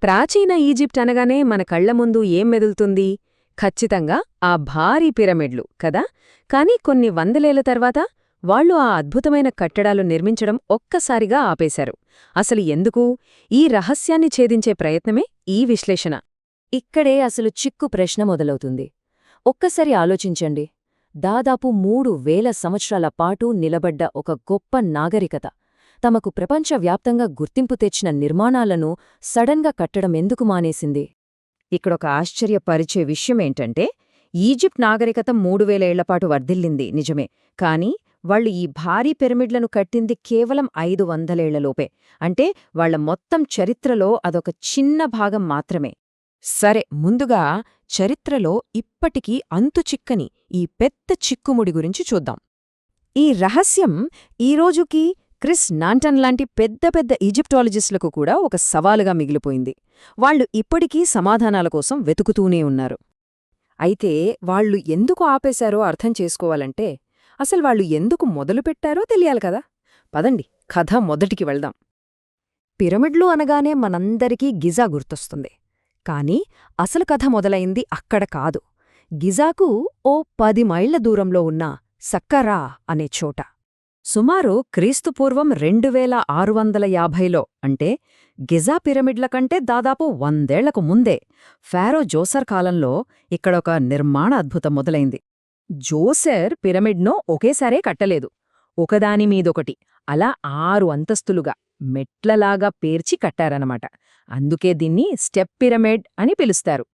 ప్రాచీన ఈజిప్ట్ అనగానే మన కళ్ల ముందు ఏం మెదులుతుంది? ఖచ్చితంగా ఆ భారీ పిరమిడ్లు కదా. కాని కొన్ని వందలేళ్ల తర్వాత వాళ్లు ఆ అద్భుతమైన కట్టడాలు నిర్మించడం ఒక్కసారిగా ఆపేశారు. అసలు ఎందుకు? ఈ రహస్యాన్ని ఛేదించే ప్రయత్నమే ఈ విశ్లేషణ. ఇక్కడే అసలు చిక్కు ప్రశ్న మొదలవుతుంది. ఒక్కసారి ఆలోచించండి. దాదాపు 3000 సంవత్సరాల పాటు నిలబడ్డ ఒక గొప్ప నాగరికత తమకు ప్రపంచవ్యాప్తంగా గుర్తింపు తెచ్చిన నిర్మాణాలను సడన్గా కట్టడం ఎందుకు మానేసింది? ఇక్కడొక ఆశ్చర్యపరిచే విషయమేంటంటే, ఈజిప్ట్ నాగరికత 3000 ఏళ్లపాటు వర్ధిల్లింది నిజమే, కాని వాళ్లు ఈ భారీ పిరమిడ్లను కట్టింది కేవలం 500 ఏళ్లలోపే. అంటే వాళ్ల మొత్తం చరిత్రలో అదొక చిన్న భాగం మాత్రమే. సరే, ముందుగా చరిత్రలో ఇప్పటికీ అంతుచిక్కని ఈ పెద్ద చిక్కుముడి గురించి చూద్దాం. ఈ రహస్యం ఈరోజుకి క్రిస్ నాంటన్ లాంటి పెద్ద పెద్ద ఈజిప్టాలజిస్టులకు కూడా ఒక సవాలుగా మిగిలిపోయింది. వాళ్లు ఇప్పటికీ సమాధానాల కోసం వెతుకుతూనే ఉన్నారు. అయితే వాళ్లు ఎందుకు ఆపేశారో అర్థం చేసుకోవాలంటే, అసలు వాళ్లు ఎందుకు మొదలుపెట్టారో తెలియాలి కదా. పదండి, కథ మొదటికి వెళ్దాం. పిరమిడ్లు అనగానే మనందరికీ గిజా గుర్తొస్తుంది. కాని అసలు కథ మొదలైంది అక్కడ కాదు. గిజాకు ఓ 10 మైళ్ల దూరంలో ఉన్న సక్కరా అనే చోట. సుమారు క్రీస్తుపూర్వం 2650లో, అంటే గిజా పిరమిడ్ల కంటే దాదాపు 100 ఏళ్లకు ముందే, ఫారో జోసర్ కాలంలో ఇక్కడొక నిర్మాణ అద్భుతం మొదలైంది. జోసర్ పిరమిడ్ను ఒకేసారే కట్టలేదు. ఒకదానిమీదొకటి అలా 6 అంతస్తులుగా మెట్లలాగా పేర్చి కట్టారనమాట. అందుకే దీన్ని స్టెప్ పిరమిడ్ అని పిలుస్తారు.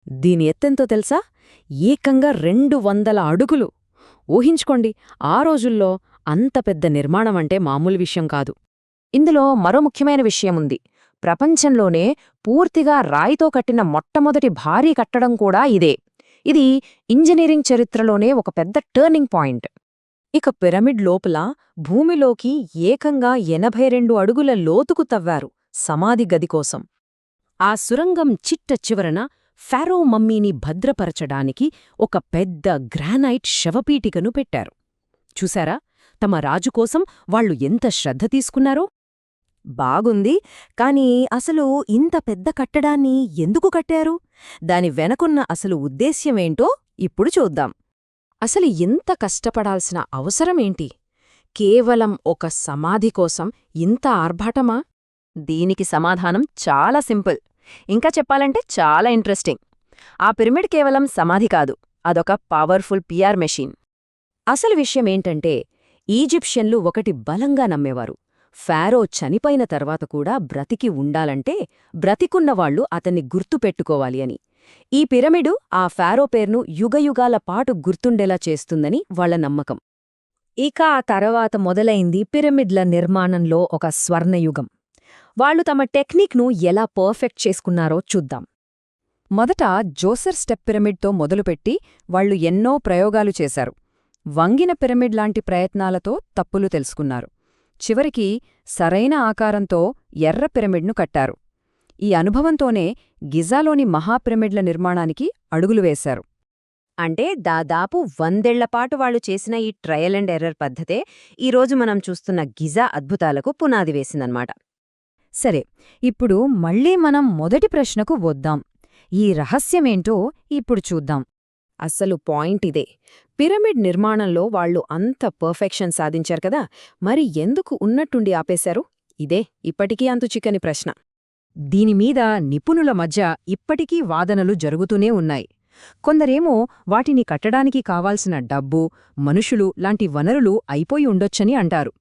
దీని ఎత్తెంతో తెలుసా? ఏకంగా 200 అడుగులు. ఊహించుకోండి, ఆ రోజుల్లో అంత పెద్ద నిర్మాణమంటే మామూలు విషయం కాదు. ఇందులో మరో ముఖ్యమైన విషయముంది. ప్రపంచంలోనే పూర్తిగా రాయితో కట్టిన మొట్టమొదటి భారీ కట్టడం కూడా ఇదే. ఇది ఇంజనీరింగ్ చరిత్రలోనే ఒక పెద్ద టర్నింగ్ పాయింట్. ఇక పిరమిడ్ లోపల భూమిలోకి ఏకంగా 82 అడుగుల లోతుకు తవ్వారు సమాధి గది కోసం. ఆ సురంగం చిట్ట చివరన ఫారో మమ్మీని భద్రపరచడానికి ఒక పెద్ద గ్రానైట్ శవపీఠికను పెట్టారు. చూశారా, తమ రాజుకోసం వాళ్లు ఎంత శ్రద్ధ తీసుకున్నారో? బాగుంది, కాని అసలు ఇంత పెద్ద కట్టడాన్ని ఎందుకు కట్టారు? దాని వెనకున్న అసలు ఉద్దేశ్యమేంటో ఇప్పుడు చూద్దాం. అసలు ఇంత కష్టపడాల్సిన అవసరమేంటి? కేవలం ఒక సమాధి కోసం ఇంత ఆర్భాటమా? దీనికి సమాధానం చాలా సింపుల్. ఇంకా చెప్పాలంటే చాలా ఇంట్రెస్టింగ్. ఆ పిరమిడ్ కేవలం సమాధి కాదు, అదొక పవర్ఫుల్ పిఆర్ మెషీన్. అసలు విషయమేంటంటే, ఈజిప్షియన్లు ఒకటి బలంగా నమ్మేవారు. ఫారో చనిపోయిన తర్వాత కూడా బ్రతికి ఉండాలంటే బ్రతికున్నవాళ్లు అతన్ని గుర్తుపెట్టుకోవాలి అని. ఈ పిరమిడు ఆ ఫారో పేరును యుగయుగాల పాటు గుర్తుండేలా చేస్తుందని వాళ్ల నమ్మకం. ఇక ఆ తర్వాత మొదలైంది పిరమిడ్ల నిర్మాణంలో ఒక స్వర్ణయుగం. వాళ్లు తమ టెక్నిక్ను ఎలా పర్ఫెక్ట్ చేసుకున్నారో చూద్దాం. మొదట జోసర్ స్టెప్ పిరమిడ్తో మొదలుపెట్టి వాళ్లు ఎన్నో ప్రయోగాలు చేశారు. వంగిన పిరమిడ్ లాంటి ప్రయత్నాలతో తప్పులు తెలుసుకున్నారు. చివరికి సరైన ఆకారంతో ఎర్ర పిరమిడ్ను కట్టారు. ఈ అనుభవంతోనే గిజాలోని మహాపిరమిడ్ల నిర్మాణానికి అడుగులు వేశారు. అంటే దాదాపు 100 ఏళ్లపాటు వాళ్లు చేసిన ఈ ట్రయల్ అండ్ ఎర్రర్ పద్ధతే ఈరోజు మనం చూస్తున్న గిజా అద్భుతాలకు పునాది వేసిందన్నమాట. సరే, ఇప్పుడు మళ్లీ మనం మొదటి ప్రశ్నకు వద్దాం. ఈ రహస్యమేంటో ఇప్పుడు చూద్దాం. అసలు పాయింట్ ఇదే. పిరమిడ్ నిర్మాణంలో వాళ్లు అంత పర్ఫెక్షన్ సాధించారు కదా, మరి ఎందుకు ఉన్నట్టుండి ఆపేశారు? ఇదే ఇప్పటికీ అంతుచిక్కని ప్రశ్న. దీనిమీద నిపుణుల మధ్య ఇప్పటికీ వాదనలు జరుగుతూనే ఉన్నాయి. కొందరేమో వాటిని కట్టడానికి కావాల్సిన డబ్బు, మనుషులు లాంటి వనరులు అయిపోయి ఉండొచ్చని అంటారు.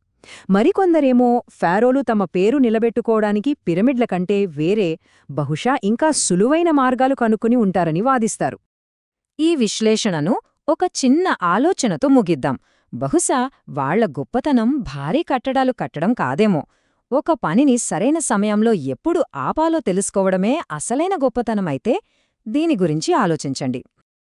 మరికొందరేమో ఫారోలు తమ పేరు నిలబెట్టుకోవడానికి పిరమిడ్ల కంటే వేరే, బహుశా ఇంకా సులువైన మార్గాలు కనుక్కుని ఉంటారని వాదిస్తారు. ఈ విశ్లేషణను ఒక చిన్న ఆలోచనతో ముగిద్దాం. బహుశా వాళ్ల గొప్పతనం భారీ కట్టడాలు కట్టడం కాదేమో, ఒక పనిని సరైన సమయంలో ఎప్పుడు ఆపాలో తెలుసుకోవడమే అసలైన గొప్పతనమైతే దీని గురించి ఆలోచించండి.